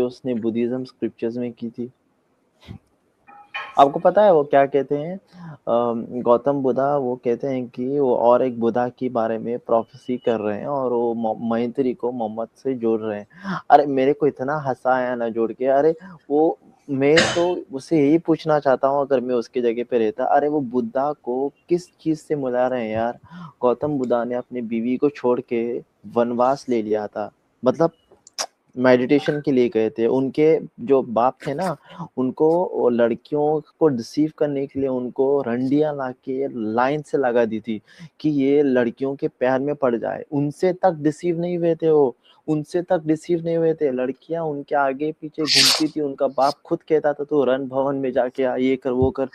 उसने Buddhism scriptures में की थी। आपको पता है वो क्या कहते हैं? गौतम बुद्धा वो कहते हैं कि वो और एक बुद्धा के बारे में प्रोफेसी कर रहे हैं और वो मैत्री को मोहम्मद से जोड़ रहे हैं। अरे मेरे को इतना हंसा आया ना जोड़ के। अरे वो मैं तो उससे यही पूछना चाहता हूँ अगर मैं उसकी जगह पे रहता, अरे वो बुद्धा को किस चीज से मिला रहे हैं यार? गौतम बुद्धा ने अपनी बीवी को छोड़ के वनवास ले लिया था, मतलब मेडिटेशन के लिए गए थे। उनके जो बाप थे ना, उनको लड़कियों को डिसीव करने के लिए उनको रंडियां लाके लाइन से लगा दी थी कि ये लड़कियों के प्यार में पड़ जाए। उनसे तक डिसीव नहीं हुए थे वो, उनसे तक डिसीव नहीं हुए थे। लड़कियां उनके आगे पीछे घूमती थी, उनका बाप खुद कहता था तो रण भवन में जाके ये कर वो कर।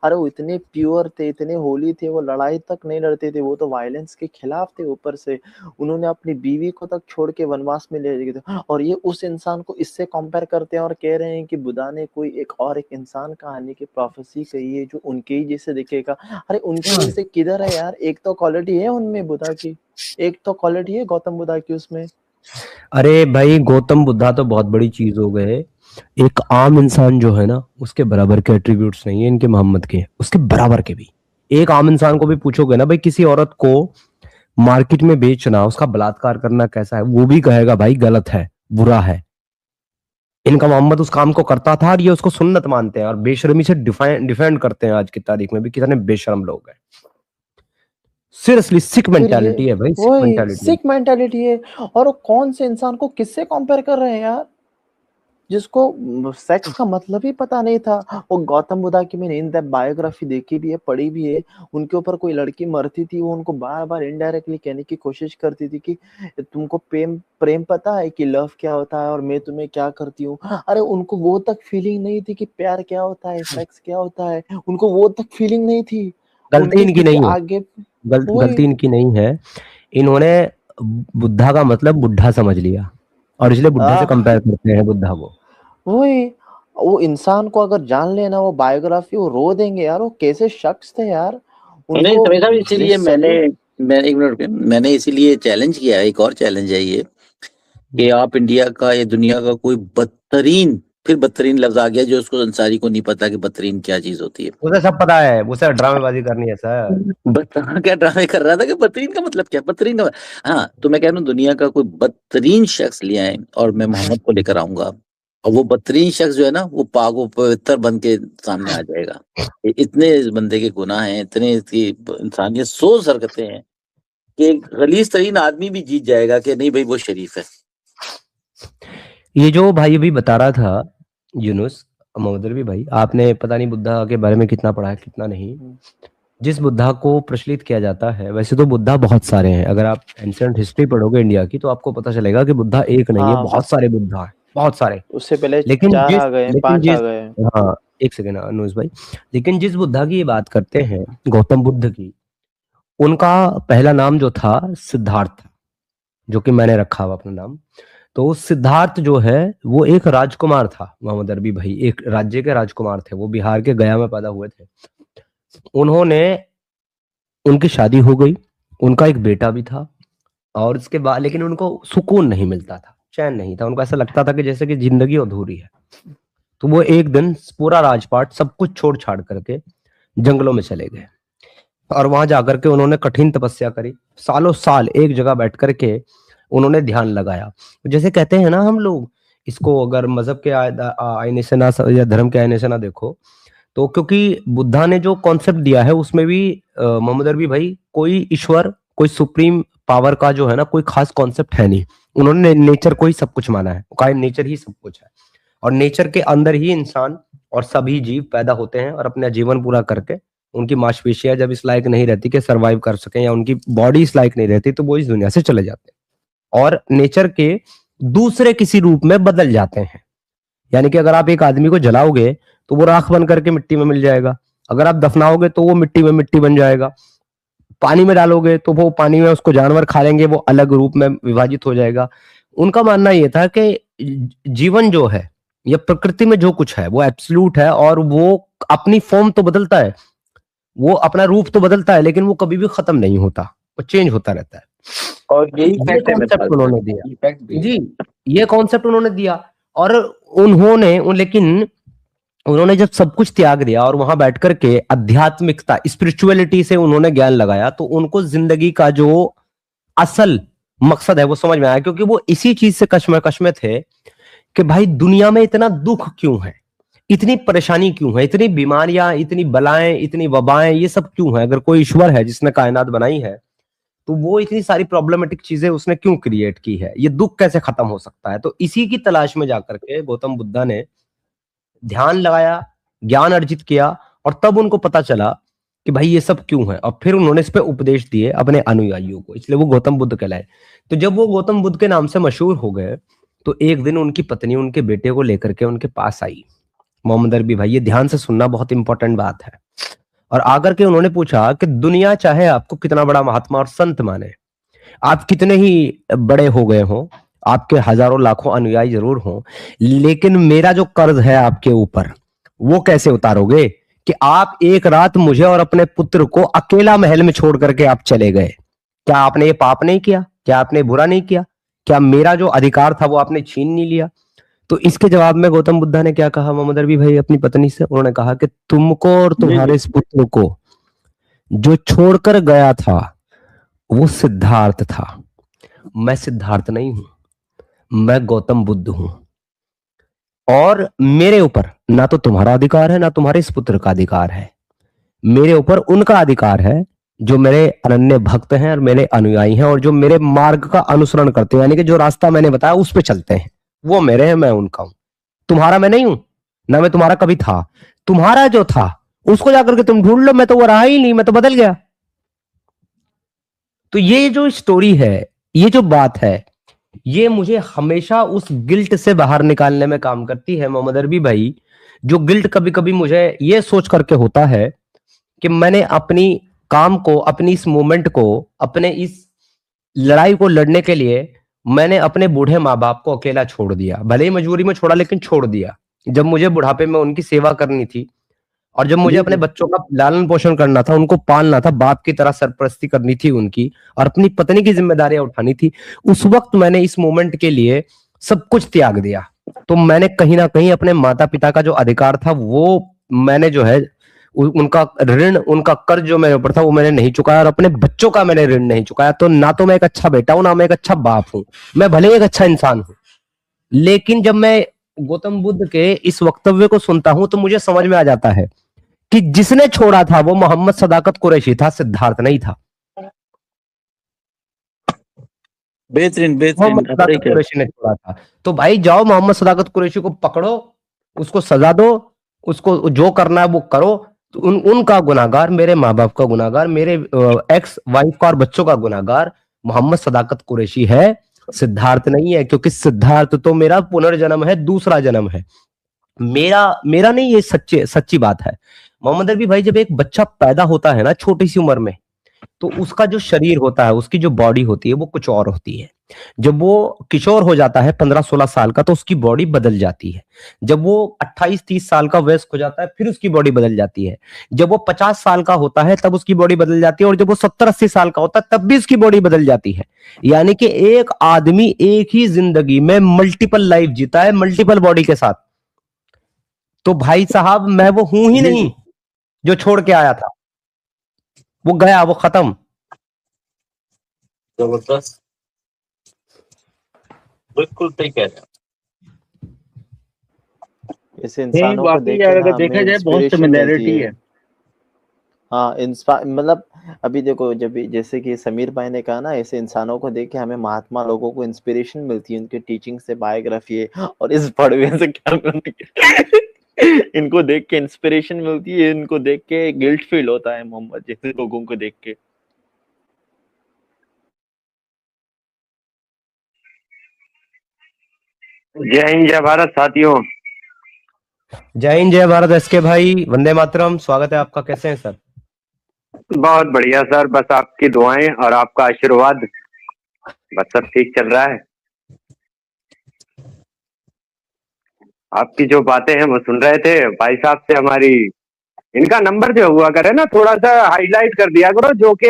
अरे वो इतने प्योर थे, इतने होली थे, वो लड़ाई तक नहीं लड़ते थे, वो तो वायलेंस के खिलाफ थे। ऊपर से उन्होंने अपनी बीवी को तक छोड़ के वनवास में ले गए थे। और ये उस इंसान को इससे कंपेयर करते हैं और कह रहे हैं कि बुद्धा ने कोई एक इंसान का आने की प्रोफेसी कही है जो उनके ही जैसे दिखेगा। अरे उनके जैसे किधर है यार? एक तो क्वालिटी है उनमें बुद्धा की, एक तो क्वालिटी है गौतम बुद्धा की उसमें। अरे भाई गौतम बुद्धा तो बहुत बड़ी चीज हो गए। एक आम इंसान जो है ना, उसके बराबर के एट्रीब्यूट्स नहीं है इनके मोहम्मद के, उसके बराबर के भी। एक आम इंसान को भी पूछोगे ना भाई, किसी औरत को मार्केट में बेचना, उसका बलात्कार करना कैसा है, वो भी कहेगा भाई गलत है, बुरा है। इनका मोहम्मद उस काम को करता था और ये उसको सुन्नत मानते हैं और बेशर्मी से डिफेंड करते हैं। आज की तारीख में भी कितने बेशर्म लोग हैं। सीरियसली सिक मेंटालिटी है भाई, सिक मेंटालिटी। सिक मेंटालिटी है। और वो कौन से इंसान को किससे कंपेयर कर रहे हैं यार, जिसको सेक्स का मतलब ही पता नहीं था। वो गौतम बुद्धा की मैंने इन डेप्थ बायोग्राफी देखी भी है, पढ़ी भी है। उनके ऊपर कोई लड़की मरती थी, वो उनको बार बार इनडायरेक्टली कहने की कोशिश करती थी कि तुमको प्रेम पता है कि लव क्या होता है और मैं तुम्हें क्या करती हूँ। अरे उनको वो तक फीलिंग नहीं थी कि प्यार क्या होता है, सेक्स क्या होता है, उनको वो तक फीलिंग नहीं थी। गलती इनकी नहीं है, आगे गलती इनकी नहीं है। इन्होंने बुद्धा का मतलब बुढ़ा समझ लिया और इसलिए बुढ़े से कंपेयर करते हैं बुद्धा को। वही वो इंसान को अगर जान लेना वो बायोग्राफी, वो रो देंगे यार। वो कैसे शख्स थे यार उनको। इसीलिए मैंने इसीलिए चैलेंज किया है। एक और चैलेंज है ये कि आप इंडिया का या दुनिया का कोई बदतरीन, फिर बदतरीन लफ्ज आ गया जो उसको अंसारी को नहीं पता कि बदतरीन क्या चीज होती है। उसे सब पता है, उसे ड्रामेबाजी करनी है सर। क्या ड्रामे कर रहा था कि बदतरीन का मतलब क्या, बदतरीन का। हाँ तो मैं कह रहा हूँ दुनिया का कोई बदतरीन शख्स ले आए और मैं मोहम्मद को लेकर आऊंगा और वो बदतरीन शख्स जो है ना वो पाक व पवित्र बन के सामने आ जाएगा। इतने इस बंदे के गुनाह हैं, इतने इसकी इंसानियत सोच हरकतें हैं कि एक गलीज तरीन आदमी भी जीत जाएगा कि नहीं भाई वो शरीफ है। ये जो भाई अभी बता रहा था यूनुस मौदलवी भाई, आपने पता नहीं बुद्धा के बारे में कितना पढ़ा है कितना नहीं। जिस बुद्धा को प्रचलित किया जाता है, वैसे तो बुद्धा बहुत सारे हैं। अगर आप एंशिएंट हिस्ट्री पढ़ोगे इंडिया की तो आपको पता चलेगा कि बुद्धा एक नहीं है, बहुत सारे बुद्धा हैं, बहुत सारे। उससे पहले लेकिन 4 आ गए, 5 आ गए। हाँ एक सेकेंड अनुज भाई, लेकिन जिस बुद्धा की ये बात करते हैं, गौतम बुद्ध की, उनका पहला नाम जो था सिद्धार्थ, जो कि मैंने रखा हुआ अपना नाम। तो सिद्धार्थ जो है वो एक राजकुमार था मोहम्मद अरबी भाई, एक राज्य के राजकुमार थे। वो बिहार के गया में पैदा हुए थे। उनकी शादी हो गई, उनका एक बेटा भी था और उसके बाद लेकिन उनको सुकून नहीं मिलता था, चैन नहीं था। उनको ऐसा लगता था कि जैसे कि जिंदगी अधूरी है। तो वो एक दिन पूरा राजपाट सब कुछ छोड़ छाड़ करके जंगलों में चले गए और वहां जाकर के उन्होंने कठिन तपस्या करी। सालों साल एक जगह बैठ करके उन्होंने ध्यान लगाया। जैसे कहते हैं ना हम लोग, इसको अगर मजहब के आईने से ना या धर्म के आईने से ना देखो तो, क्योंकि बुद्धा ने जो कॉन्सेप्ट दिया है उसमें भी मोहम्मद अरबी भाई कोई ईश्वर, कोई सुप्रीम पावर का जो है ना कोई खास कॉन्सेप्ट है नहीं। उन्होंने नेचर को ही सब कुछ माना है, कहा नेचर ही सब कुछ है और नेचर के अंदर ही इंसान और सभी जीव पैदा होते हैं और अपना जीवन पूरा करके उनकी मांसपेशियां जब इस लायक नहीं रहती कि सरवाइव कर सके या उनकी बॉडी इस लायक नहीं रहती तो वो इस दुनिया से चले जाते हैं और नेचर के दूसरे किसी रूप में बदल जाते हैं। यानी कि अगर आप एक आदमी को जलाओगे तो वो राख बन करके मिट्टी में मिल जाएगा, अगर आप दफनाओगे तो वो मिट्टी में मिट्टी बन जाएगा, पानी में डालोगे तो वो पानी में उसको जानवर खा लेंगे, वो अलग रूप में विभाजित हो जाएगा। उनका मानना यह था कि जीवन जो है या प्रकृति में जो कुछ है वो एब्सोल्यूट है और वो अपनी फॉर्म तो बदलता है, वो अपना रूप तो बदलता है, लेकिन वो कभी भी खत्म नहीं होता, वो चेंज होता रहता है। और यही कॉन्सेप्ट उन्होंने दिया जी, ये कॉन्सेप्ट उन्होंने दिया और लेकिन उन्होंने जब सब कुछ त्याग दिया और वहां बैठ करके आध्यात्मिकता, स्पिरिचुअलिटी से उन्होंने ज्ञान लगाया, तो उनको जिंदगी का जो असल मकसद है वो समझ में आया, क्योंकि वो इसी चीज से कश्मकश में थे कि भाई दुनिया में इतना दुख क्यों है, इतनी परेशानी क्यों है, इतनी बीमारियां, इतनी बलाएं, इतनी वबाएं, ये सब क्यों है। अगर कोई ईश्वर है जिसने कायनात बनाई है, तो वो इतनी सारी प्रॉब्लमेटिक चीजें उसने क्यों क्रिएट की है, ये दुख कैसे खत्म हो सकता है। तो इसी की तलाश में जाकर के गौतम बुद्धा ने ध्यान लगाया, ज्ञान अर्जित किया, और तब उनको पता चला कि भाई ये सब क्यों है, और फिर उन्होंने इस पे उपदेश दिए अपने अनुयायियों को, इसलिए वो गौतम बुद्ध कहलाए। तो जब वो गौतम बुद्ध के नाम से मशहूर हो गए, तो एक दिन उनकी पत्नी उनके बेटे को लेकर के उनके पास आई। मोहम्मद अरबी भाई, ये ध्यान से सुनना, बहुत इंपॉर्टेंट बात है। और आकर के उन्होंने पूछा कि दुनिया चाहे आपको कितना बड़ा महात्मा और संत माने, आप कितने ही बड़े हो गए हो, आपके हजारों लाखों अनुयायी जरूर हो, लेकिन मेरा जो कर्ज है आपके ऊपर, वो कैसे उतारोगे कि आप एक रात मुझे और अपने पुत्र को अकेला महल में छोड़ करके आप चले गए। क्या आपने ये पाप नहीं किया? क्या आपने बुरा नहीं किया? क्या मेरा जो अधिकार था वो आपने छीन नहीं लिया? तो इसके जवाब में गौतम बुद्धा ने क्या कहा मोहम्मद अरबी भाई अपनी पत्नी से? उन्होंने कहा कि तुमको और तुम्हारे इस पुत्र को जो छोड़कर गया था वो सिद्धार्थ था, मैं सिद्धार्थ नहीं हूं, मैं गौतम बुद्ध हूं। और मेरे ऊपर ना तो तुम्हारा अधिकार है, ना तुम्हारे इस पुत्र का अधिकार है। मेरे ऊपर उनका अधिकार है जो मेरे अनन्य भक्त हैं और मेरे अनुयायी हैं, और जो मेरे मार्ग का अनुसरण करते हैं, यानी कि जो रास्ता मैंने बताया उस पे चलते हैं, वो मेरे हैं, मैं उनका हूं। तुम्हारा मैं नहीं हूं, ना मैं तुम्हारा कभी था। तुम्हारा जो था उसको जाकर के तुम ढूंढ लो, मैं तो वो रहा ही नहीं, मैं तो बदल गया। तो ये जो स्टोरी है, ये जो बात है, ये मुझे हमेशा उस गिल्ट से बाहर निकालने में काम करती है मोहम्मद अरबी भाई। जो गिल्ट कभी कभी मुझे ये सोच करके होता है कि मैंने अपनी काम को, अपनी इस मूवमेंट को, अपने इस लड़ाई को लड़ने के लिए मैंने अपने बूढ़े माँ बाप को अकेला छोड़ दिया। भले ही मजबूरी में छोड़ा, लेकिन छोड़ दिया। जब मुझे बुढ़ापे में उनकी सेवा करनी थी, और जब मुझे अपने बच्चों का लालन पोषण करना था, उनको पालना था, बाप की तरह सरपरस्ती करनी थी उनकी, और अपनी पत्नी की जिम्मेदारियां उठानी थी, उस वक्त मैंने इस मोमेंट के लिए सब कुछ त्याग दिया। तो मैंने कहीं ना कहीं अपने माता पिता का जो अधिकार था वो मैंने जो है उनका ऋण, उनका कर्ज जो मेरे ऊपर था वो मैंने नहीं चुकाया, और अपने बच्चों का मैंने ऋण नहीं चुकाया। तो ना तो मैं एक अच्छा बेटा हूं, ना मैं एक अच्छा बाप हूं, मैं भले एक अच्छा इंसान हूं। लेकिन जब मैं गौतम बुद्ध के इस वक्तव्य को सुनता हूं तो मुझे समझ में आ जाता है कि जिसने छोड़ा था वो मोहम्मद सदाकत कुरैशी था, सिद्धार्थ नहीं था। बेहतरीन मोहम्मद सदाकत कुरैशी ने छोड़ा था। तो भाई जाओ, मोहम्मद सदाकत कुरैशी को पकड़ो, उसको सजा दो, उसको जो करना है वो करो। तो उनका गुनाहगार, मेरे माँ बाप का गुनाहगार, मेरे एक्स वाइफ का और बच्चों का गुनाहगार मोहम्मद सदाकत कुरैशी है, सिद्धार्थ नहीं है। क्योंकि सिद्धार्थ तो मेरा पुनर्जन्म है, दूसरा जन्म है, मेरा नहीं। ये सच्ची बात है मोहम्मद अरबी भाई। जब एक बच्चा पैदा होता है ना छोटी सी उम्र में, तो उसका जो शरीर होता है, उसकी जो बॉडी होती है वो कुछ और होती है। जब वो किशोर हो जाता है 15-16 साल का, तो उसकी बॉडी बदल जाती है। जब वो 28-30 साल का वयस्क हो जाता है, फिर उसकी बॉडी बदल जाती है। जब वो 50 साल का होता है तब उसकी बॉडी बदल जाती है, और जब वो 70-80 साल का होता है तब भी उसकी बॉडी बदल जाती है। यानी कि एक आदमी एक ही जिंदगी में मल्टीपल लाइफ जीता है, मल्टीपल बॉडी के साथ। तो भाई साहब, मैं वो हूं ही नहीं जो छोड़ के आया था, वो गया, वो खत्म। जबरदस्त, बिल्कुल सही कह रहे हैं। ऐसे इंसानों को देख के अगर देखा जाए बहुत सिमिलैरिटी है। हाँ, मतलब अभी देखो, जब जैसे कि समीर भाई ने कहा ना, ऐसे इंसानों को देख के हमें महात्मा लोगों को इंस्पिरेशन मिलती है, उनके टीचिंग से, बायोग्राफी है, और इस भड़वे से क्या इनको देख के इंस्पिरेशन मिलती है, इनको देख के गिल्ट फील होता है मोहम्मद जैसे लोगों को देख के। जय हिंद, जय भारत साथियों। जय हिंद, जय भारत एसके भाई, वंदे मातरम। स्वागत है आपका, कैसे हैं सर? बहुत बढ़िया सर, बस आपकी दुआएं और आपका आशीर्वाद, बस सब ठीक चल रहा है। आपकी जो बातें हैं वो सुन रहे थे भाई साहब से। हमारी इनका नंबर जो हुआ करे ना, थोड़ा सा हाईलाइट कर दिया करो, जो कि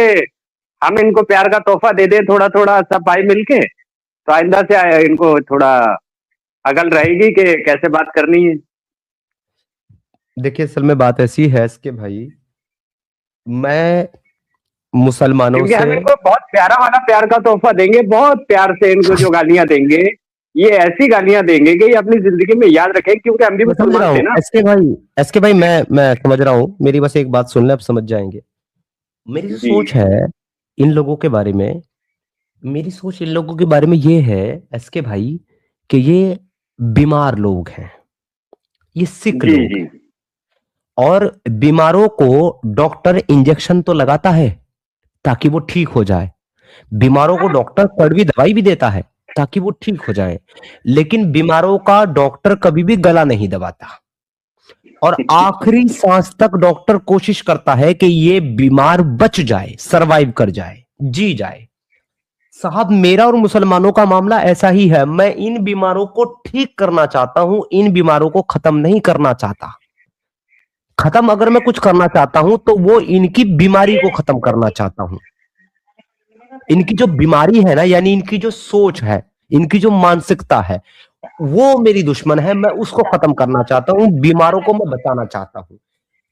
हम इनको प्यार का तोहफा दे दें थोड़ा थोड़ा सब भाई मिलके, तो आइंदा से इनको थोड़ा अकल रहेगी कि कैसे बात करनी है। देखिए असल में बात ऐसी है इसके भाई, मैं मुसलमानों क्योंकि से हम इनको बहुत प्यारा वाला प्यार का तोहफा देंगे, बहुत प्यार से इनको जो गालियां देंगे, ये ऐसी गालियां देंगे कि ये अपनी जिंदगी में याद रखें, क्योंकि हम भी मैं समझ रहा मुसलमान थे हूँ ना। एसके भाई मैं समझ रहा हूँ, मेरी बस एक बात सुन ले, आप समझ जाएंगे। मेरी जो जी सोच है इन लोगों के बारे में, मेरी सोच इन लोगों के बारे में ये है एसके भाई, कि ये बीमार लोग हैं, ये सिक जी लोग जी हैं। और बीमारों को डॉक्टर इंजेक्शन तो लगाता है ताकि वो ठीक हो जाए, बीमारों को डॉक्टर कड़वी दवाई भी देता है ताकि वो ठीक हो जाए, लेकिन बीमारों का डॉक्टर कभी भी गला नहीं दबाता। और आखिरी सांस तक डॉक्टर कोशिश करता है कि ये बीमार बच जाए, सरवाइव कर जाए, जी जाए। साहब मेरा और मुसलमानों का मामला ऐसा ही है, मैं इन बीमारों को ठीक करना चाहता हूं, इन बीमारों को खत्म नहीं करना चाहता। खत्म अगर मैं कुछ करना चाहता हूं तो वो इनकी बीमारी को खत्म करना चाहता हूं। इनकी जो बीमारी है ना, यानी इनकी जो सोच है, इनकी जो मानसिकता है, वो मेरी दुश्मन है, मैं उसको खत्म करना चाहता हूं, बीमारों को मैं बचाना चाहता हूं।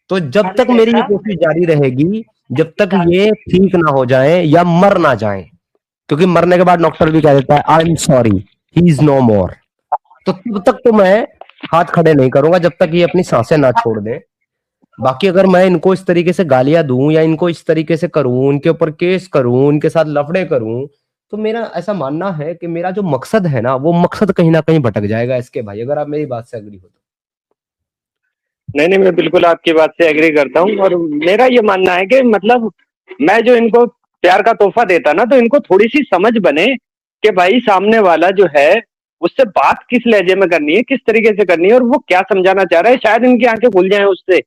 तो जब तक मेरी ये कोशिश जारी रहेगी, जब तक ये ठीक ना हो जाए या मर ना जाए, क्योंकि मरने के बाद डॉक्टर भी कह देता है I am sorry, he is no more, तो तब तक तो मैं हाथ खड़े नहीं करूंगा जब तक ये अपनी सांसें ना छोड़ दें। बाकी अगर मैं इनको इस तरीके से गालियां दूं या इनको इस तरीके से करूं, इनके ऊपर केस करूं, इनके साथ लफड़े करूं, तो मेरा ऐसा मानना है कि मेरा जो मकसद है ना, वो मकसद कहीं ना कहीं भटक जाएगा इसके भाई, अगर आप मेरी बात से एग्री हो तो। नहीं नहीं, मैं बिल्कुल आपकी बात से एग्री करता हूँ। और मेरा ये मानना है कि मतलब मैं जो इनको प्यार का तोहफा देता ना, तो इनको थोड़ी सी समझ बने कि भाई सामने वाला जो है उससे बात किस लहजे में करनी है, किस तरीके से करनी है, और वो क्या समझाना चाह रहा है। शायद इनकी आंखें खुल जाएं उससे।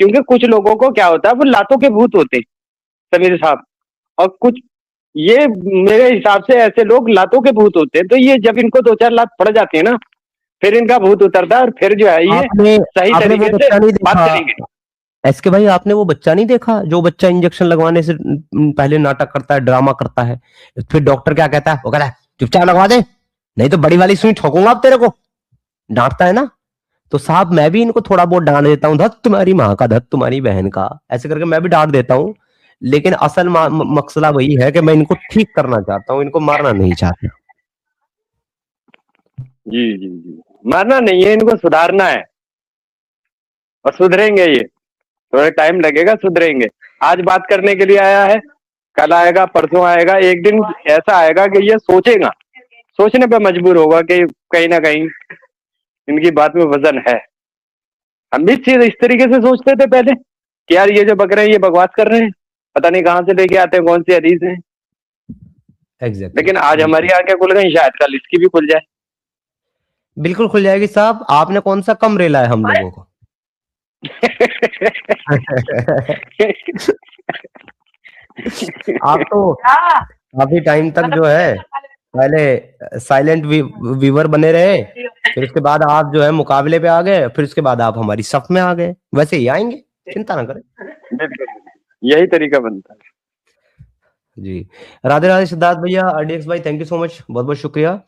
क्योंकि कुछ लोगों को क्या होता है, वो लातों के भूत होते हैं समीर साहब, और कुछ ये मेरे हिसाब से ऐसे लोग लातों के भूत होते हैं। तो ये जब इनको दो चार लात पड़ जाती है ना, फिर इनका भूत उतरता है और फिर जो है ये आपने सही आपने वो तरीके से बच्चा नहीं बात देखा करेंगे। एसके भाई, आपने वो बच्चा नहीं देखा जो बच्चा इंजेक्शन लगवाने से पहले नाटक करता है, ड्रामा करता है, फिर डॉक्टर क्या कहता है, वो कहता है चुपचाप लगवा दे, नहीं तो बड़ी वाली सुई ठोकूंगा अब तेरे को, डांटता है ना। तो साहब मैं भी इनको थोड़ा बहुत डांट देता हूँ, धत तुम्हारी माँ का, धत तुम्हारी बहन का, ऐसे करके मैं भी डांट देता हूँ। लेकिन असल मसला वही है कि मैं इनको ठीक करना चाहता हूँ, इनको मारना नहीं चाहता। जी जी जी, मारना नहीं है, इनको सुधारना है। और सुधरेंगे ये, थोड़ा टाइम लगेगा, सुधरेंगे। आज बात करने के लिए आया है, कल आएगा, परसों आएगा, एक दिन ऐसा आएगा कि ये सोचेगा, सोचने पे मजबूर होगा कि कहीं ना कहीं इनकी बात में वजन है। हम भी चीज इस तरीके से सोचते थे पहले कि यार ये जो बक रहे हैं ये बकवास कर रहे हैं, पता नहीं कहाँ से लेके आते हैं, कौन सी हदीस है। एग्जैक्टली लेकिन आज हमारी आंखें खुल गई, शायद कल इसकी भी खुल जाए। बिल्कुल खुल जाएगी साहब, आपने कौन सा कम रेला है हम लोगों को। आप तो काफी टाइम तक जो है पहले साइलेंट व्यूअर बने रहे, फिर उसके बाद आप जो है मुकाबले पे आ गए, फिर उसके बाद आप हमारी सफ में आ गए, वैसे ही आएंगे, चिंता ना करें। बिल्कुल, यही तरीका बनता है। जी, राधे राधे सिद्धार्थ भैया, आरडीएक्स भाई, थैंक यू सो मच, बहुत बहुत शुक्रिया।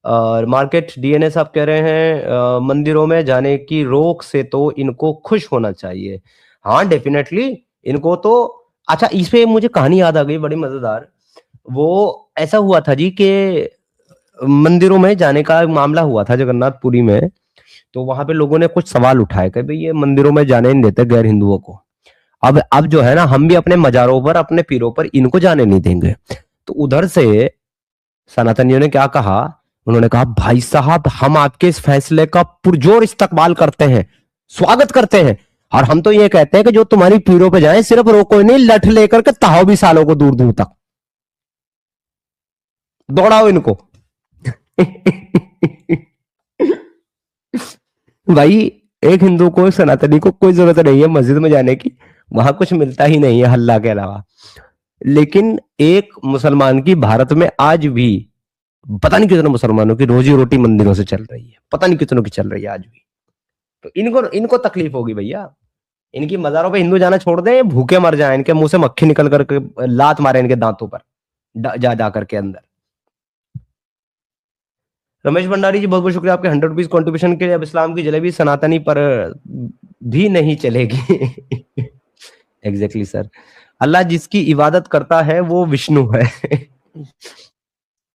और मार्केट डीएनए साहब कह रहे हैं मंदिरों में जाने की रोक से तो इनको खुश होना चाहिए। हाँ डेफिनेटली इनको तो, अच्छा इस पे मुझे कहानी याद आ गई बड़ी मजेदार। वो ऐसा हुआ था जी कि मंदिरों में जाने का मामला हुआ था जगन्नाथपुरी में, तो वहां पे लोगों ने कुछ सवाल उठाए कि भाई ये मंदिरों में जाने नहीं देते गैर हिंदुओं को, अब जो है ना हम भी अपने मजारों पर, अपने पीरों पर इनको जाने नहीं देंगे। तो उधर से सनातनियों ने क्या कहा, उन्होंने कहा भाई साहब हम आपके इस फैसले का पुरजोर इस्तकबाल करते हैं, स्वागत करते हैं, और हम तो ये कहते हैं कि जो तुम्हारी पीरों पे जाए सिर्फ रोको ही नहीं, लठ लेकर के ताओ भी सालों को दूर दूर तक दौड़ाओ इनको। भाई एक हिंदू को, सनातनी को कोई जरूरत नहीं है मस्जिद में जाने की, वहां कुछ मिलता ही नहीं है हल्ला के अलावा। लेकिन एक मुसलमान की भारत में आज भी पता नहीं कितने मुसलमानों की रोजी रोटी मंदिरों से चल रही है, पता नहीं कितनों की चल रही है आज भी। तो इनको इनको तकलीफ होगी भैया, इनकी मजारों पे हिंदू जाना छोड़ दें, भूखे मर जाए, इनके मुंह से मक्खी निकल करके लात मारे इनके दांतों पर जा जा करके अंदर। रमेश भंडारी जी बहुत बहुत शुक्रिया आपके 100 रुपीज कॉन्ट्रीब्यूशन के लिए। अब इस्लाम की जलेबी सनातनी पर भी नहीं चलेगी। Exactly sir. अल्लाह जिसकी इबादत करता है वो विष्णु है।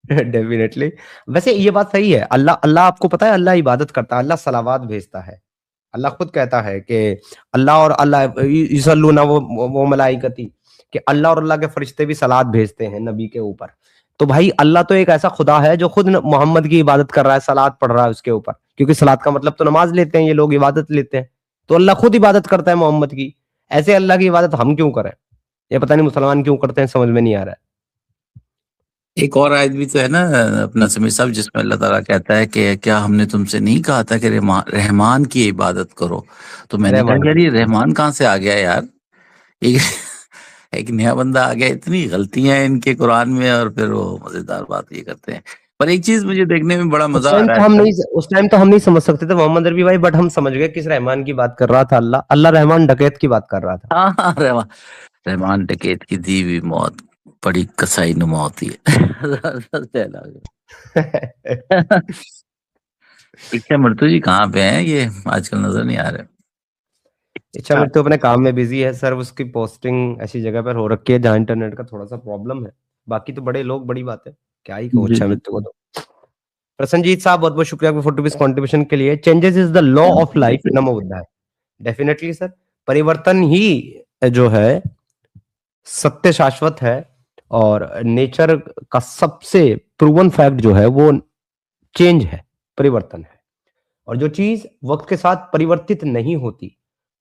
डेफिनेटली। वैसे ये बात सही है। अल्लाह अल्लाह आपको पता है अल्लाह इबादत करता है, अल्लाह सलावात भेजता है। अल्लाह खुद कहता है कि अल्लाह और अल्लाह युसल्लूना वो मलाइकती, कि अल्लाह और अल्लाह के फरिश्ते भी सलात भेजते हैं नबी के ऊपर। तो भाई अल्लाह तो एक ऐसा खुदा है जो खुद मोहम्मद की इबादत कर रहा है, सलात पढ़ रहा है उसके ऊपर, क्योंकि सलात का मतलब तो नमाज लेते हैं ये लोग, इबादत लेते हैं। तो अल्लाह खुद इबादत करता है मोहम्मद की। ऐसे अल्लाह की इबादत हम क्यों करें? ये पता नहीं मुसलमान क्यों करते हैं, समझ में नहीं आ रहा है। एक और आयत भी तो है ना अपना समीर साहब, जिसमें अल्लाह ताला कहता है कि क्या हमने तुमसे नहीं कहा था कि रहमान की इबादत करो? तो मैंने कहा रहमान यार की। ये रहमान कहाँ से आ गया यार, एक एक नया बंदा आ गया, इतनी गलतियां हैं इनके कुरान में, और फिर वो मजेदार बात ये करते हैं। पर एक चीज मुझे देखने में बड़ा मजा आ रहा है। उस टाइम तो हम नहीं समझ सकते थे मोहम्मद रफी भाई, बट हम समझ गए किस रहमान की बात कर रहा था अल्लाह। अल्लाह रहमान डकैत की बात कर रहा था। हाँ हाँ, रहमान डकैत की दी हुई मौत बड़ी कसाई नुमा होती है। जबरदस्त dialogue है। इच्छा मृत्यु जी कहाँ पे हैं? ये आजकल नजर नहीं आ रहे। इच्छा मृत्यु अपने काम में बिजी है सर, उसकी पोस्टिंग ऐसी जगह पर हो रखी है जहाँ इंटरनेट का थोड़ा सा प्रॉब्लम है। बाकी तो बड़े लोग, बड़ी बात है, क्या ही कहूँ जी इच्छा जी। मृत्यु को तो। प्रसन्नजीत साहब बहुत बहुत शुक्रिया आपके 40 कॉन्ट्रीब्यूशन के लिए। Changes is the law of life, NaMo बुद्धाय। Definitely sir, परिवर्तन ही जो है सत्य शाश्वत है, और नेचर का सबसे प्रूवन फैक्ट जो है वो चेंज है, परिवर्तन है। और जो चीज वक्त के साथ परिवर्तित नहीं होती,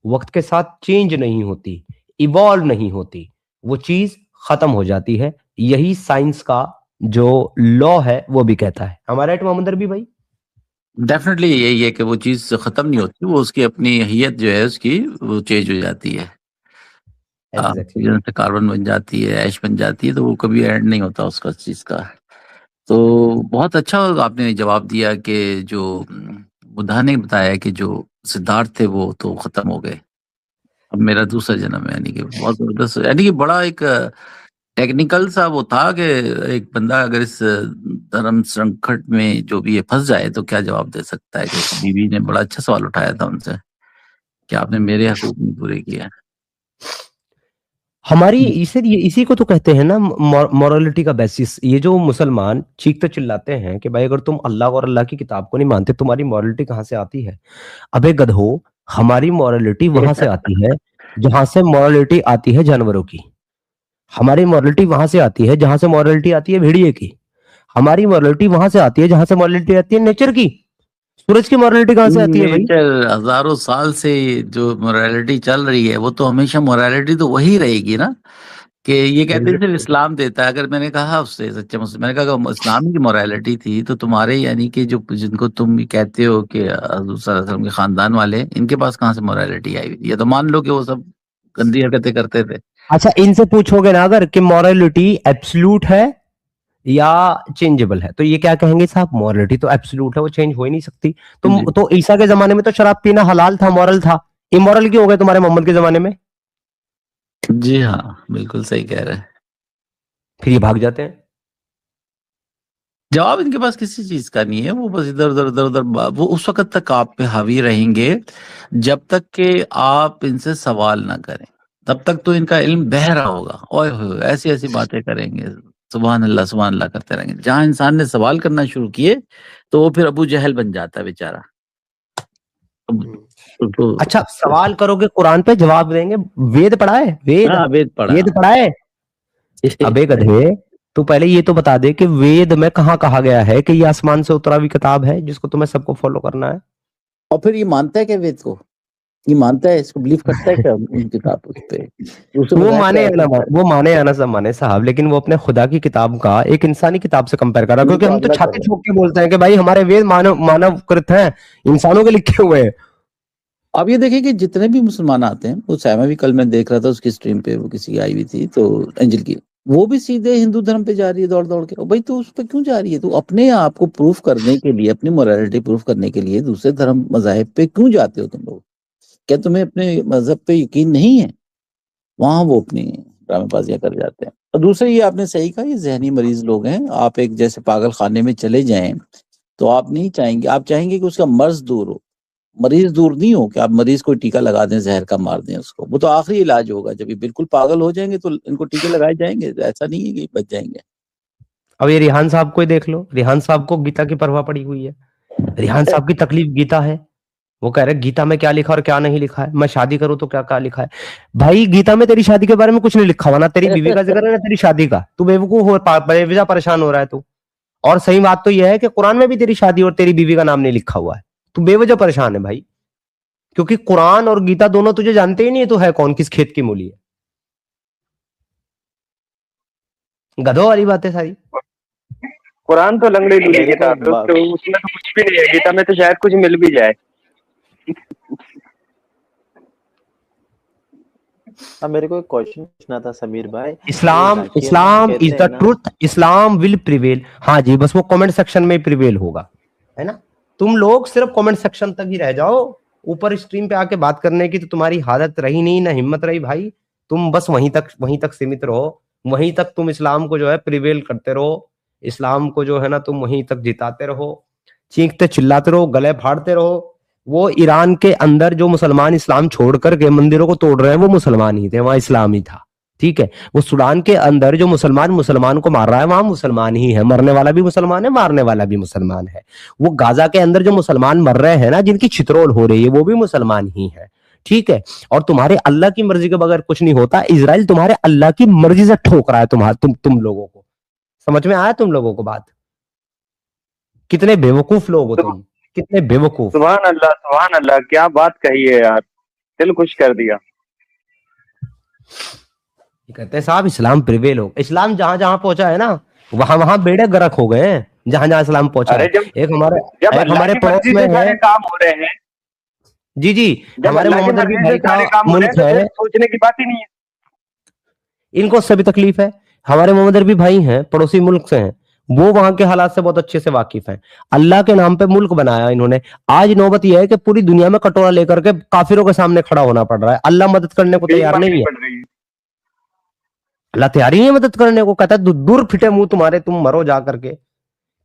वक्त के साथ चेंज नहीं होती, इवॉल्व नहीं होती, वो चीज खत्म हो जाती है। यही साइंस का जो लॉ है वो भी कहता है। हमारा राइट मोहम्मद रबी भाई? डेफिनेटली यही है कि वो चीज खत्म नहीं होती, वो उसकी अपनी अहियत जो है उसकी वो चेंज हो जाती है। एग्जैक्टली। ऑक्सीजन से कार्बन बन जाती है, ऐश बन जाती है, तो वो कभी एंड नहीं होता उसका चीज का। तो बहुत अच्छा आपने जवाब दिया कि जो बुद्धा ने बताया कि जो सिद्धार्थ थे वो तो खत्म हो गए, अब मेरा दूसरा जन्म है। यानी कि बहुत जबरदस्त, यानी कि बड़ा एक टेक्निकल सा वो था कि एक बंदा अगर इस धर्म संकट में जो भी ये फंस जाए तो क्या जवाब दे सकता है। कि बीवी ने बड़ा अच्छा सवाल उठाया था उनसे कि आपने मेरे हकूक नहीं पूरे किए। हमारी इसी को तो कहते हैं ना मॉरलिटी का बेसिस। ये जो मुसलमान चीखते चिल्लाते हैं कि भाई अगर तुम अल्लाह और अल्लाह की किताब को नहीं मानते, तुम्हारी मॉरलिटी कहाँ से आती है? अबे गधो, हमारी मॉरलिटी वहां से आती है जहां से मॉरलिटी आती है जानवरों की। हमारी मॉरलिटी वहां से आती है जहां से मॉरलिटी आती है भेड़िए की। हमारी मॉरलिटी वहां से आती है जहां से मॉरलिटी आती है नेचर की। सूरज की मॉरलिटी कहाँ से आती है भाई? नेचर हजारों साल से जो मोरालिटी चल रही है वो तो हमेशा मोरालिटी तो वही रहेगी ना। कि ये कहते हैं सिर्फ इस्लाम देता है। अगर मैंने कहा उससे सच्चे मुस्लिम, मैंने कहा अगर इस्लाम की मोरालिटी थी तो तुम्हारे यानी कि जो जिनको तुम कहते हो कि हज़रत सल्लल्लाहु अलैहि वसल्लम के खानदान वाले, इनके पास कहाँ से मोरालिटी आई हुई थी? ये तो मान लो कि वो सब गंदी हरकतें करते थे। अच्छा, इनसे पूछोगे ना अगर कि मॉरलिटी एब्सोल्यूट है या चेंजेबल है, तो ये क्या कहेंगे साहब? मॉरलिटी तो एब्सोल्यूट है, वो चेंज हो ही नहीं सकती। तो ईसा के जमाने में तो शराब पीना हलाल था, मॉरल था। इमोरल क्यों हो गए तुम्हारे मोहम्मद के जमाने में? जी हाँ, बिल्कुल सही कह रहे हैं। फिर ये भाग जाते हैं। जवाब इनके पास किसी चीज का नहीं है, वो बस इधर उधर इधर उधर वो उस वक्त तक आप पे हावी रहेंगे जब तक कि आप इनसे सवाल ना करें। तब तक तो इनका इल्म बह रहा होगा, ओए होए ऐसी ऐसी बातें करेंगे, सुभान अल्लाह करते रहेंगे। जहां इंसान ने सवाल करना शुरू किए तो वो फिर अबू जहल बन जाता है बेचारा। अच्छा, सवाल करोगे कुरान पे, जवाब देंगे वेद पढ़ा है? हाँ, वेद पढ़ा। वेद पढ़ा है? अबे गधे, तू पहले ये तो बता दे कि वेद में कहाँ कहा गया है कि ये आसमान से उतरा हुई किताब है जिसको तुम्हें सबको फॉलो करना है? और फिर ये मानता है क्या वेद को? ये मानता है, इसको बिलीव करता है क्या उन किताब उस पे? वो माने या ना माने, वो माने या ना सब माने साहब, लेकिन वो अपने खुदा की किताब का एक इंसानी किताब से कंपेयर कर रहा है। क्योंकि हम तो छाती ठोक के बोलते हैं कि भाई हमारे वेद मानव कृत हैं, इंसानों के लिखे हुए हैं। अब ये देखिए कि जितने भी मुसलमान आते हैं, वो सैमा भी कल मैं देख रहा था उसकी स्ट्रीम पे, वो किसी की आई हुई थी तो एंजल की, वो भी सीधे हिंदू धर्म पे जा रही है दौड़ दौड़ के। भाई तो उस पर क्यों जा रही है? तो अपने आप को प्रूफ करने के लिए, अपनी मोरालिटी प्रूफ करने के लिए दूसरे धर्म मजाहिब पे क्यों जाते हो तुम लोग? क्या तुम्हें अपने मजहब पे यकीन नहीं है? वहां वो अपनी ड्रामेबाजियां कर जाते हैं। और दूसरा ये आपने सही कहा, ये जहनी मरीज लोग हैं। आप एक जैसे पागल खाने में चले जाएं तो आप नहीं चाहेंगे, आप चाहेंगे कि उसका मर्ज दूर हो। मरीज दूर नहीं हो कि आप मरीज को टीका लगा दें, जहर का मार दें उसको, वो तो आखिरी इलाज होगा। जब ये बिल्कुल पागल हो जाएंगे तो इनको टीके लगाए जाएंगे, ऐसा नहीं है कि बच जाएंगे। अब ये रिहान साहब को ही देख लो, रिहान साहब को गीता की परवाह पड़ी हुई है। रिहान साहब की तकलीफ गीता है। वो कह रहे गीता में क्या लिखा और क्या नहीं लिखा है, मैं शादी करूं तो क्या क्या लिखा है। भाई गीता में तेरी शादी के बारे में कुछ नहीं लिखा हुआ, ना तेरी बीवी का जिक्र है ना तेरी शादी का। तू बेवकूफ हो, बेवजह परेशान हो रहा है तू। और सही बात तो यह है कि कुरान में भी तेरी शादी और तेरी बीवी का नाम नहीं लिखा हुआ है। तू बेवजह परेशान है भाई, क्योंकि कुरान और गीता दोनों तुझे जानते ही नहीं है तो है कौन, किस खेत की मूली है। गधों वाली बातें सारी। कुरान तो लंगड़ी लूली मेरे को किताब एक है, बात, तो उसमें तो कुछ भी नहीं है। गीता में तो शायद कुछ मिल भी जाए। अब मेरे को एक क्वेश्चन पूछना था समीर भाई। इस्लाम ये इस्लाम कहते इज द हैं ना, ट्रुथ, इस्लाम विल प्रिवेल। हाँ जी, बस वो कमेंट सेक्शन में प्रिवेल होगा, है ना। तुम लोग सिर्फ कमेंट सेक्शन तक ही रह जाओ, ऊपर स्ट्रीम पे आके बात करने की तो तुम्हारी हालत रही नहीं, ना हिम्मत रही भाई। तुम बस वहीं तक सीमित रहो, वहीं तक तुम इस्लाम को जो है प्रिवेल करते रहो, इस्लाम को जो है ना तुम वहीं तक जिताते रहो, चीखते चिल्लाते रहो, गले फाड़ते रहो। वो ईरान के अंदर जो मुसलमान इस्लाम छोड़ करके मंदिरों को तोड़ रहे हैं वो मुसलमान ही थे, वहां इस्लाम ही था, ठीक है। वो सूडान के अंदर जो मुसलमान को मार रहा है वहां मुसलमान ही है, मरने वाला भी मुसलमान है, मारने वाला भी मुसलमान है। वो गाजा के अंदर जो मुसलमान मर रहे हैं ना, जिनकी छितरोल हो रही है, वो भी मुसलमान ही है, ठीक है। और तुम्हारे अल्लाह की मर्जी के बगैर कुछ नहीं होता। इजराइल तुम्हारे अल्लाह की मर्जी से ठोक रहा है तुम लोगों को। समझ में आया तुम लोगों को बात? कितने बेवकूफ लोग हो तुम, कितने बेवकूफ। सुभान अल्लाह, क्या बात कही है यार, दिल खुश कर दिया। कहते हैं साहब इस्लाम प्रिवेल हो। इस्लाम जहां जहां पहुंचा है ना, वहां वहां बेड़े गर्क हो गए हैं, जहां जहां इस्लाम पहुंचा अरे है। जब एक हमारे जब एक अल्लाह हमारे की पड़ोस मर्जी में से है, सारे काम हो रहे हैं, जी जी, जब हमारे अल्लाह की मोहम्मद रफी मर्जी से भाई का सारे काम हो रहे हैं मुल्क तो है। फिर सोचने की बात ही नहीं है। इनको उससे भी तकलीफ है। हमारे मोहम्मद रफी भाई हैं, पड़ोसी मुल्क से हैं, वो वहां के हालात से बहुत अच्छे से वाकिफ हैं। अल्लाह के नाम पे मुल्क बनाया इन्होंने। आज नौबत यह है कि पूरी दुनिया में कटोरा लेकर के काफिरों के सामने खड़ा होना पड़ रहा है। अल्लाह मदद करने को भीख तैयार मांगनी नहीं है। पड़ रही है। अल्लाह तैयार ही नहीं है मदद करने को, कहता है दूर फिटे मुंह तुम्हारे, तुम मरो जा करके।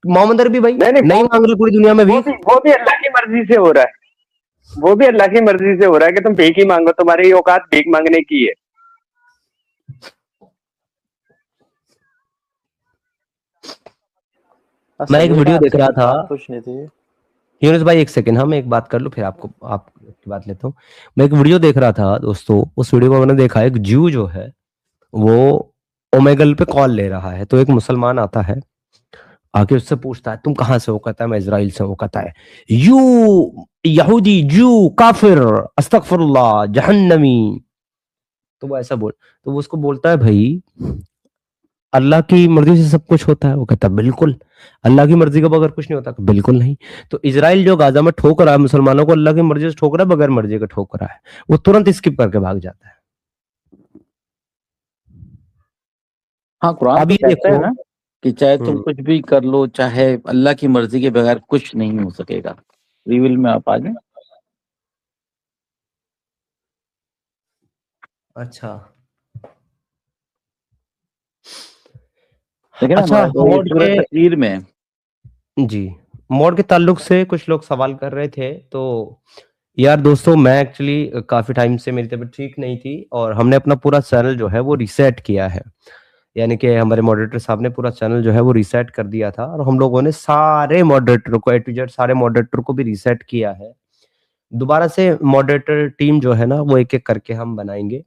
मोहम्मद रफी भाई नहीं नहीं मांग रहे पूरी दुनिया में भी। वो भी अल्लाह की मर्जी से हो रहा है। वो भी अल्लाह की मर्जी से हो रहा है कि तुम भीख ही मांगो, तुम्हारी औकात भीख मांगने की है। मैं एक समीर भाई वीडियो देख आपसे रहा कुछ था। बात पूछनी थी। यूनुस भाई एक सेकंड, हम एक बात कर लो फिर आपकी बात लेता हूँ। मैं एक वीडियो देख रहा था दोस्तों, उस वीडियो में मैंने देखा एक ज्यू जो है वो ओमेगल पे कॉल ले रहा है। तो एक मुसलमान आता है, आके उससे पूछता है तुम कहाँ से हो, कहता है मैं इजराइल से हूँ। कहता है यू यहूदी ज्यू काफिर अस्तगफिरुल्लाह जहन्नमी। तो वो ऐसा बोल, तो वो उसको बोलता है भाई अल्लाह की मर्जी से सब कुछ होता है। वो कहता है बिल्कुल। अल्लाह की मर्जी के बगैर कुछ नहीं होता? बिल्कुल नहीं। तो इजराइल जो गाजा में ठोक रहा है मुसलमानों को, अल्लाह की मर्जी से ठोक रहा है बगैर मर्जी के ठोक रहा है? वो तुरंत स्किप करके भाग जाता है। हाँ, कुरान अब तो ये कहता है देखो, ना कि चाहे तुम कुछ भी कर लो, चाहे अल्लाह की मर्जी के बगैर कुछ नहीं हो सकेगा। रिविल में आप आ जाए। अच्छा देखिए ना, अच्छा वो ये मोड सूरह के, तकरीर में। जी, मोड के ताल्लुक से कुछ लोग सवाल कर रहे थे। तो यार दोस्तों, मैं एक्चुअली काफी टाइम से मेरी तबीयत ठीक नहीं थी और हमने अपना पूरा चैनल जो है वो रीसेट किया है। यानी कि हमारे मॉडरेटर साहब ने पूरा चैनल जो है वो रीसेट कर दिया था और हम लोगों ने सारे मॉडरेटर को ए टू जेड सारे मॉडरेटर को भी रीसेट किया है। दोबारा से मॉडरेटर टीम जो है ना वो एक एक करके हम बनाएंगे।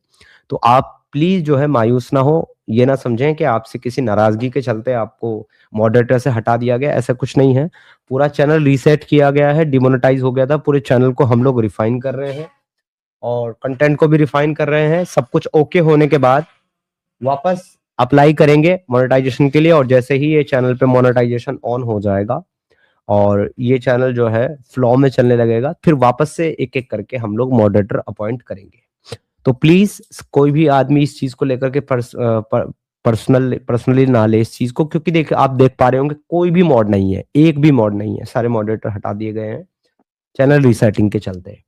तो आप प्लीज जो है मायूस ना हो, ये ना समझें कि आपसे किसी नाराजगी के चलते आपको मॉडरेटर से हटा दिया गया, ऐसा कुछ नहीं है। पूरा चैनल रीसेट किया गया है, डिमोनेटाइज हो गया था। पूरे चैनल को हम लोग रिफाइन कर रहे हैं और कंटेंट को भी रिफाइन कर रहे हैं। सब कुछ ओके होने के बाद वापस अप्लाई करेंगे मोनेटाइजेशन के लिए। और जैसे ही ये चैनल पे मोनेटाइजेशन ऑन हो जाएगा और ये चैनल जो है फ्लो में चलने लगेगा, फिर वापस से एक एक करके हम लोग मॉडरेटर अपॉइंट करेंगे। तो प्लीज कोई भी आदमी इस चीज को लेकर के पर्सनली ना ले इस चीज को, क्योंकि देख आप देख पा रहे होंगे कोई भी मॉड नहीं है, एक भी मॉड नहीं है, सारे मॉडरेटर हटा दिए गए हैं चैनल रीसेटिंग के चलते।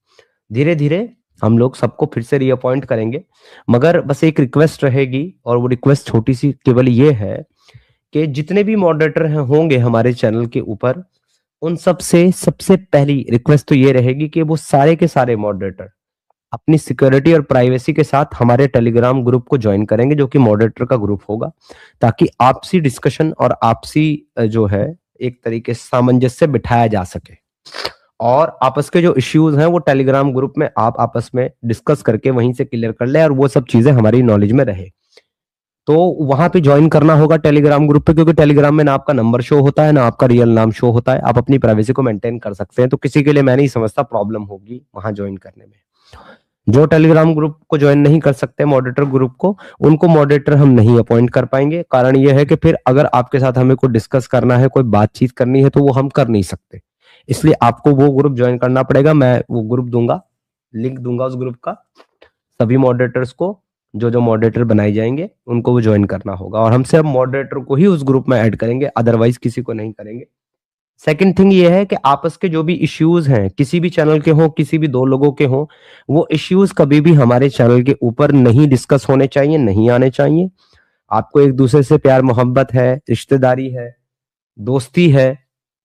धीरे धीरे हम लोग सबको फिर से रीअपॉइंट करेंगे। मगर बस एक रिक्वेस्ट रहेगी, और वो रिक्वेस्ट छोटी सी केवल ये है कि जितने भी मॉडरेटर हैं होंगे हमारे चैनल के ऊपर, उन सब से सबसे पहली रिक्वेस्ट तो ये रहेगी कि वो सारे के सारे मॉडरेटर अपनी सिक्योरिटी और प्राइवेसी के साथ हमारे टेलीग्राम ग्रुप को ज्वाइन करेंगे, जो कि मॉडरेटर का ग्रुप होगा, ताकि आपसी डिस्कशन और आपसी जो है एक तरीके से सामंजस्य बिठाया जा सके, और आपस के जो इश्यूज हैं वो टेलीग्राम ग्रुप में आप आपस में डिस्कस करके वहीं से क्लियर कर ले, और वो सब चीजें हमारी नॉलेज में रहे। तो वहां पे ज्वाइन करना होगा टेलीग्राम ग्रुप पे, क्योंकि टेलीग्राम में ना आपका नंबर शो होता है, ना आपका रियल नाम शो होता है, आप अपनी प्राइवेसी को मेंटेन कर सकते हैं। तो किसी के लिए मैं नहीं समझता प्रॉब्लम होगी वहां ज्वाइन करने में। जो टेलीग्राम ग्रुप को ज्वाइन नहीं कर सकते मॉडरेटर ग्रुप को, उनको मॉडरेटर हम नहीं अपॉइंट कर पाएंगे। कारण यह है कि फिर अगर आपके साथ हमें कोई डिस्कस करना है, कोई बातचीत करनी है, तो वो हम कर नहीं सकते। इसलिए आपको वो ग्रुप ज्वाइन करना पड़ेगा। मैं वो ग्रुप दूंगा, लिंक दूंगा उस ग्रुप का। सभी मॉडरेटर्स को, जो जो मॉडरेटर बनाए जाएंगे उनको वो ज्वाइन करना होगा, और हम सिर्फ मॉडरेटर को ही उस ग्रुप में ऐड करेंगे, अदरवाइज किसी को नहीं करेंगे। सेकंड थिंग ये है कि आपस के जो भी इश्यूज हैं, किसी भी चैनल के हों, किसी भी दो लोगों के हों, वो इश्यूज कभी भी हमारे चैनल के ऊपर नहीं डिस्कस होने चाहिए, नहीं आने चाहिए। आपको एक दूसरे से प्यार मोहब्बत है, रिश्तेदारी है, दोस्ती है,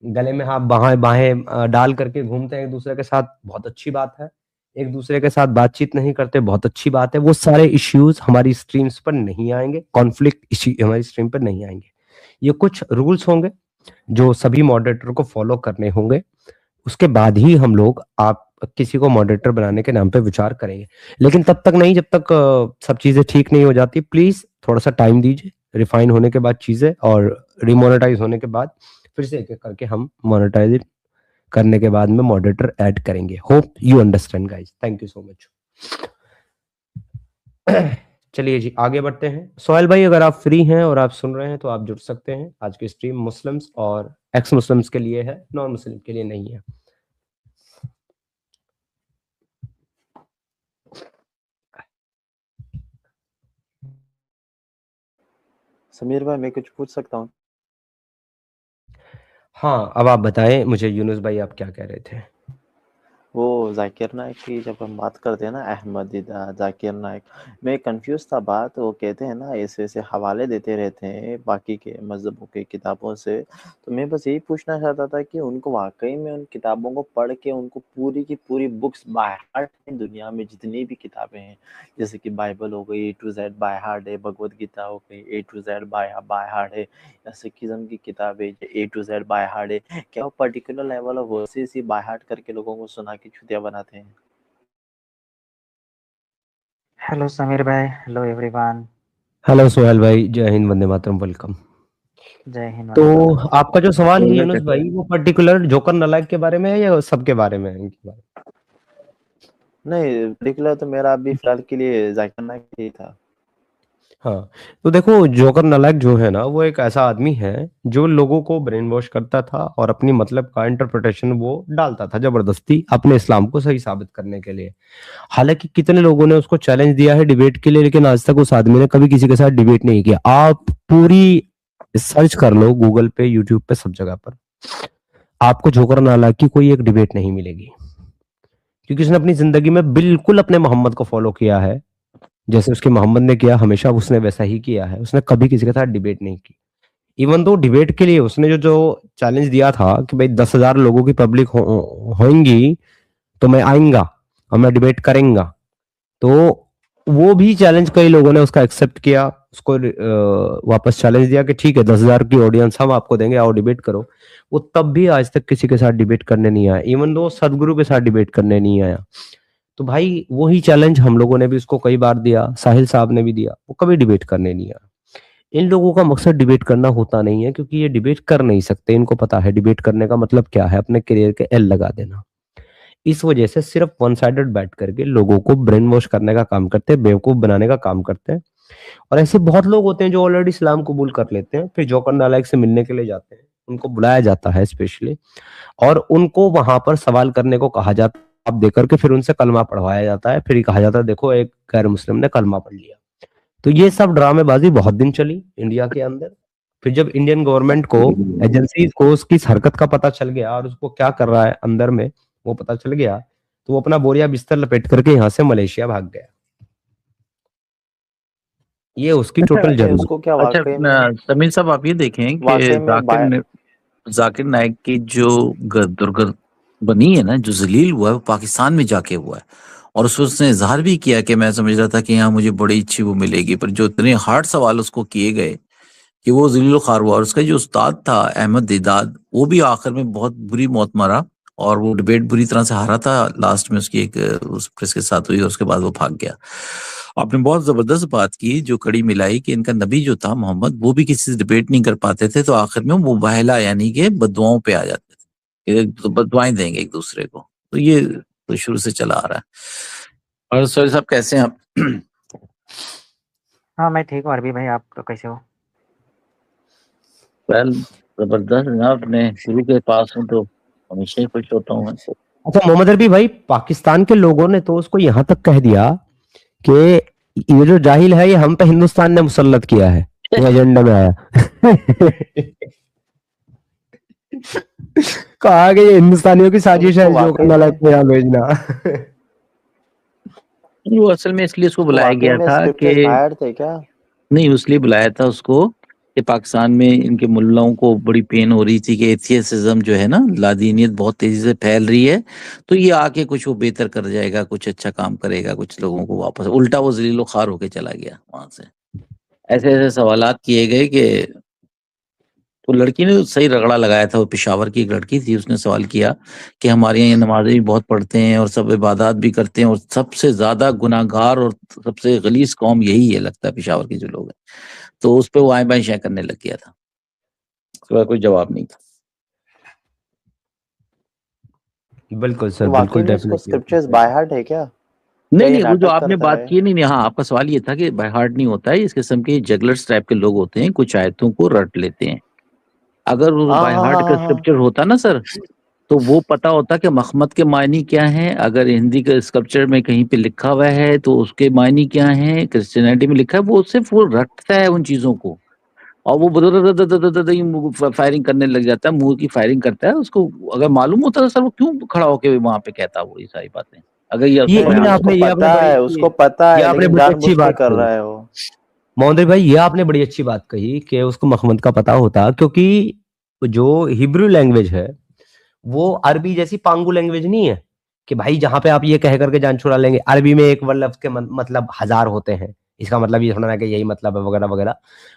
गले में हाथ बाहें बाहें डाल करके घूमते हैं एक दूसरे के साथ, बहुत अच्छी बात है। एक दूसरे के साथ बातचीत नहीं करते, बहुत अच्छी बात है। वो सारे इश्यूज हमारी स्ट्रीम्स पर नहीं आएंगे, कॉन्फ्लिक्ट इश्यू हमारी स्ट्रीम पर नहीं आएंगे। ये कुछ रूल्स होंगे जो सभी मॉडरेटर को फॉलो करने होंगे। उसके बाद ही हम लोग आप किसी को मॉडरेटर बनाने के नाम पे विचार करेंगे, लेकिन तब तक नहीं जब तक सब चीजें ठीक नहीं हो जाती। प्लीज थोड़ा सा टाइम दीजिए, रिफाइन होने के बाद चीजें और रिमोनेटाइज होने के बाद फिर से एक एक करके हम मोनेटाइज करने के बाद में मॉडरेटर ऐड करेंगे। Hope you understand guys, thank you so much. चलिए जी आगे बढ़ते हैं। सोहेल भाई अगर आप फ्री हैं और आप सुन रहे हैं तो आप जुड़ सकते हैं। आज की स्ट्रीम मुस्लिम्स और एक्स मुस्लिम्स के लिए है, नॉन मुस्लिम के लिए नहीं है। समीर भाई मैं कुछ पूछ सकता हूँ? हाँ अब आप बताएं मुझे यूनुस भाई, आप क्या कह रहे थे? वो जाकिर नाइक की जब हम बात करते हैं ना, अहमदी जाकिर नाइक, मैं कंफ्यूज था बात। वो कहते हैं ना ऐसे ऐसे हवाले देते रहते हैं बाकी के मजहबों के किताबों से, तो मैं बस यही पूछना चाहता था कि उनको वाकई में उन किताबों को पढ़ के उनको पूरी की पूरी बुक्स बाय हार्ट है? दुनिया में जितनी भी किताबें हैं, जैसे कि बाइबल हो गई A to Z by heart है, भगवद गीता हो गई A to Z by heart है, या सिखिज्म की किताबें A to Z by heart है, क्या वो particular level of versus he by heart करके लोगों को सुना के छुतिया बनाते हैं? हेलो समीर भाई, हेलो एवरीवन। हेलो सोहेल भाई, जय हिंद, वंदे मातरम, वेलकम। जय हिंद, तो वंदे मातरम। आपका जो सवाल है यूनुस भाई, वो पर्टिकुलर जोकर नालायक के बारे में है या सबके बारे में है? इनके बारे नहीं, पर्टिकुलर तो मेरा अभी फिलहाल के लिए जाकिर नाइक ही था। हाँ, तो देखो जोकर नालायक जो है ना, वो एक ऐसा आदमी है जो लोगों को ब्रेन वॉश करता था और अपनी मतलब का इंटरप्रिटेशन वो डालता था जबरदस्ती अपने इस्लाम को सही साबित करने के लिए। हालांकि कितने लोगों ने उसको चैलेंज दिया है डिबेट के लिए, लेकिन आज तक उस आदमी ने कभी किसी के साथ डिबेट नहीं किया। आप पूरी सर्च कर लो गूगल पे, यूट्यूब पे, सब जगह पर आपको जोकर नालायक की कोई एक डिबेट नहीं मिलेगी, क्योंकि उसने अपनी जिंदगी में बिल्कुल अपने मोहम्मद को फॉलो किया है। जैसे उसके मोहम्मद ने किया, हमेशा उसने वैसा ही किया है। उसने कभी किसी के साथ डिबेट नहीं की। इवन दो डिबेट के लिए उसने जो जो चैलेंज दिया था कि भाई 10,000 लोगों की पब्लिक होंगी तो मैं आऊंगा और मैं डिबेट करेंगा, तो वो भी चैलेंज कई लोगों ने उसका एक्सेप्ट किया। उसको वापस चैलेंज दिया कि ठीक है 10,000 की ऑडियंस हम आपको देंगे, आओ डिबेट करो। वो तब भी आज तक किसी के साथ डिबेट करने नहीं आया, इवन दो सदगुरु के साथ डिबेट करने नहीं आया। तो भाई वही चैलेंज हम लोगों ने भी उसको कई बार दिया, साहिल साहब ने भी दिया, वो कभी डिबेट करने नहीं आया। इन लोगों का मकसद डिबेट करना होता नहीं है, क्योंकि ये डिबेट कर नहीं सकते। इनको पता है डिबेट करने का मतलब क्या है, अपने करियर के एल लगा देना। इस वजह से सिर्फ वन साइडेड बैठ करके लोगों को ब्रेन वॉश करने का काम करते हैं, बेवकूफ बनाने का काम करते हैं। और ऐसे बहुत लोग होते हैं जो ऑलरेडी इस्लाम कबूल कर लेते हैं, फिर जोकर नालायक से मिलने के लिए जाते हैं, उनको बुलाया जाता है स्पेशली, और उनको वहां पर सवाल करने को कहा जाता है। आप देकर के फिर उनसे कलमा पढ़वाया जाता है, फिर ये कहा जाता है देखो एक गैर मुस्लिम ने कलमा पढ़ लिया। तो ये सब ड्रामेबाजी बहुत दिन चली इंडिया के अंदर। फिर जब इंडियन गवर्नमेंट को, एजेंसीज को उसकी हरकत का पता चल गया और उसको क्या कर रहा है अंदर में वो पता चल गया, तो वो अपना बोरिया बिस्तर लपेट करके यहाँ से मलेशिया भाग गया। ये उसकी टोटल नहीं, जर्नी। उसको क्या अच्छा वाकई में समीर साहब, आप ये देखें कि वाकई में जाकिर नाइक की जो दुर्गत बनी है ना, जो जलील हुआ है, वो पाकिस्तान में जाके हुआ है। और उसने इजहार भी किया कि मैं समझ रहा था कि यहाँ मुझे बड़ी अच्छी वो मिलेगी, पर जो इतने हार्ड सवाल उसको किए गए कि वो जलील ख्वार हुआ। और उसका जो उस्ताद था अहमद दिदाद, वो भी आखिर में बहुत बुरी मौत मरा, और वो डिबेट बुरी तरह से हारा था। लास्ट में उसकी एक उस प्रेस के साथ हुई, और उसके बाद वो भाग गया। आपने बहुत जबरदस्त बात की, जो कड़ी मिलाई कि इनका नबी जो था मोहम्मद, वो भी किसी से डिबेट नहीं कर पाते थे, तो आखिर में वो बहला यानी कि बददुआओं पे आ जाते थे, तो बददुआएं देंगे एक दूसरे को। तो ये तो शुरू से चला आ रहा है। और सर साहब कैसे हैं आप? हाँ मैं ठीक हूँ अरबी भाई, आप तो कैसे हो? वेल, जबरदस्त जनाब। अपने गुरु के पास हूँ तो हमेशा ही खुश होता हूँ मैं। अच्छा मोहम्मद अरबी भाई, पाकिस्तान के लोगों ने तो उसको यहाँ तक कह दिया कि ये जो जाहिल है ये हम पे हिंदुस्तान ने मुसल्लत किया है, ये एजेंडा में आया। कहा कि ये हिंदुस्तानियों की साजिश है जो वाकई नालायक में को यहाँ भेजना। वो असल में इसलिए उसको बुलाया वाकई गया में था स्क्रिप्चर्स कि बाहर थे क्या? नहीं, इसलिए बुलाया था उसको कि पाकिस्तान में इनके मुल्लाओं को बड़ी पेन हो रही थी कि एथियसिज्म जो है ना, लादीनियत बहुत तेजी से फैल रही है, तो ये आके कुछ वो बेहतर कर जाएगा, कुछ अच्छा काम करेगा, कुछ लोगों को वापस। उल्टा वो जलीलो खार होके चला गया वहां से। ऐसे ऐसे सवालात किए गए कि तो लड़की ने सही रगड़ा लगाया था। वो पेशावर की एक लड़की थी, उसने सवाल किया कि हमारे यहाँ नमाजें भी बहुत पढ़ते हैं और सब इबादत भी करते हैं, और सबसे ज्यादा गुनाहगार और सबसे गलीज कौम यही है लगता है, पेशावर के जो लोग हैं। तो उस पर वो आए बाएं शें करने लग गया था। उसका कोई जवाब नहीं था। बिल्कुल सर, तो वाकई बिल्कुल में इसको डेफिनेटली। स्क्रिप्चर्स बाय हार्ट है क्या? क्या नहीं ये नहीं, वो जो नाटक आपने करता बात है? की नहीं नहीं, हाँ, आपका सवाल ये था कि बाय हार्ट नहीं होता है। इस किस्म के जगलर्स टाइप के लोग होते हैं, कुछ आयतों को रट लेते हैं। अगर वो हाँ बाय हाँ हार्ट हाँ का हाँ हाँ। स्क्रिप्चर होता ना सर, तो वो पता होता कि मखमत के मायने क्या हैं। अगर हिंदी के स्क्रिप्चर में कहीं पे लिखा हुआ है तो उसके मायने क्या हैं, क्रिश्चियनिटी में लिखा है, वो सिर्फ वो रटता है उन चीजों को, और वो फायरिंग करने लग जाता है, मुंह की फायरिंग करता है। उसको अगर मालूम होता तो सर वो क्यों खड़ा होके वहां पे कहता वो ये सारी बातें, अगर ये ये उसको नहीं, मालूम उसको होता। पता बड़ी है, अच्छी उसको पता ये है, आपने लेकिन बड़ी अच्छी जानबूझ के बात कर कही रहा है वो। मोहम्मद भाई, ये आपने बड़ी अच्छी बात कही कि उसको मखमद का पता होता, क्योंकि जो हिब्रू लैंग्वेज है वो अरबी जैसी पांगू लैंग्वेज नहीं है कि भाई जहां पे आप ये कह करके जान छुड़ा लेंगे। अरबी में एक लफ्ज के मतलब हजार होते हैं, इसका मतलब ये थोड़ा ना कि यही मतलब है वगैरह वगैरह।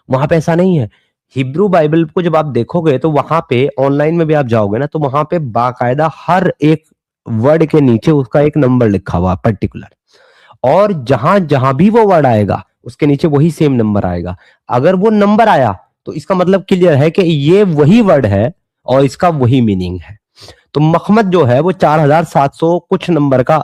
वहां पे ऐसा नहीं है। हिब्रू बाइबल को जब आप देखोगे तो वहां पे ऑनलाइन में भी आप जाओगे ना, तो वहां पे बाकायदा हर एक वर्ड के नीचे उसका एक नंबर लिखा हुआ पर्टिकुलर, और जहां जहां भी वो वर्ड आएगा उसके नीचे वही सेम नंबर आएगा। अगर वो नंबर आया तो इसका मतलब क्लियर है कि ये वही वर्ड है और इसका वही मीनिंग है। तो मखमद जो है वो 4700 कुछ नंबर का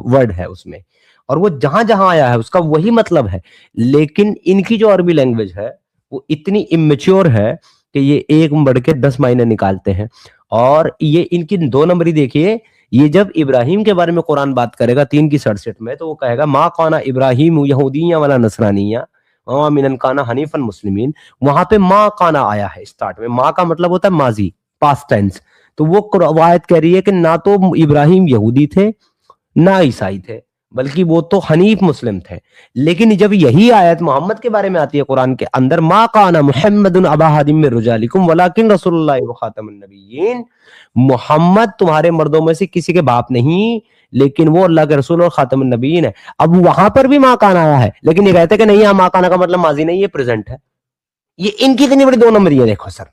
वर्ड है उसमें, और वो जहां जहां आया है उसका वही मतलब है। लेकिन इनकी जो अरबी लैंग्वेज है वो इतनी इमेच्योर है कि ये एक वर्ड के 10 मायने निकालते हैं। और ये इनकी दो नंबरी देखिए, ये जब इब्राहिम के बारे में कुरान बात करेगा 3 की 67 में, तो वो कहेगा मा काना इब्राहिम यहूदिया वाला नसरानिया मिनन काना हनीफन मुस्लिमीन। वहां पे मा काना आया है स्टार्ट में। मा का मतलब होता है माजी, पास्ट टेंस। तो वो आयत कह रही है कि ना तो इब्राहिम यहूदी थे ना ईसाई थे, बल्कि वो तो हनीफ मुस्लिम थे। लेकिन जब यही आयत मोहम्मद के बारे में आती है कुरान के अंदर, मा काना मुहम्मदुन अबा हदीम मिन रुजालिकुम वलाकिन रसूलुल्लाह व खातमुन नबिय्यीन, मोहम्मद तुम्हारे मर्दों में से किसी के बाप नहीं, लेकिन वो अल्लाह के रसूल और खातमुन नबिय्यीन है। अब वहां पर भी मा काना आया है, लेकिन ये कहते हैं कि नहीं, यहाँ मा काना का मतलब माजी नहीं, ये प्रेजेंट है। ये इनकी इतनी बड़ी दो नंबरी है, देखो सर,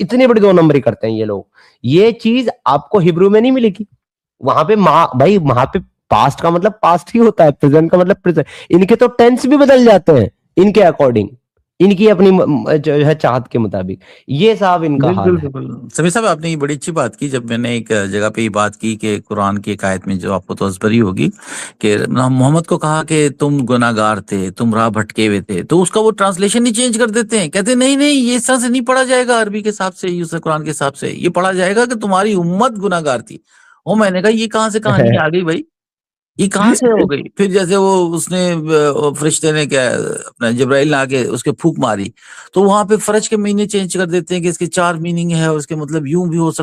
इतनी बड़ी दो नंबरी करते हैं ये लोग। ये चीज आपको हिब्रू में नहीं मिलेगी। वहां पे भाई वहां पे पास्ट का मतलब पास्ट ही होता है, प्रेजेंट का मतलब प्रेजेंट। इनके तो टेंस भी बदल जाते हैं इनके अकॉर्डिंग, इनकी अपनी जो है चाहत के मुताबिक। ये साहब इनका हाल बिल्कुल है। बिल्कुल समीर साहब, आपने ये बड़ी अच्छी बात की। जब मैंने एक जगह पे ये बात की कि कुरान की एक आयत में, जो आपको तो अजबरी होगी, कि मोहम्मद को कहा कि तुम गुनाहगार थे, तुम राह भटके हुए थे, तो उसका वो ट्रांसलेशन ही चेंज कर देते हैं। कहते हैं नहीं नहीं, ये इस तरह से नहीं पढ़ा जाएगा अरबी के हिसाब से, कुरान के हिसाब से ये पढ़ा जाएगा कि तुम्हारी उम्मत गुनाहगार थी। और मैंने कहा ये कहाँ से कहानी आ गई भाई, ये कहाँ से हो गई? फिर जैसे वो उसने फरिश्ते ने क्या अपना जिब्राइल ने आके उसके फूंक मारी, तो वहां पे फर्ज के महीने चेंज कर देते हैं कि इसके 4 मीनिंग है और इसके मतलब यूं भी हो सकता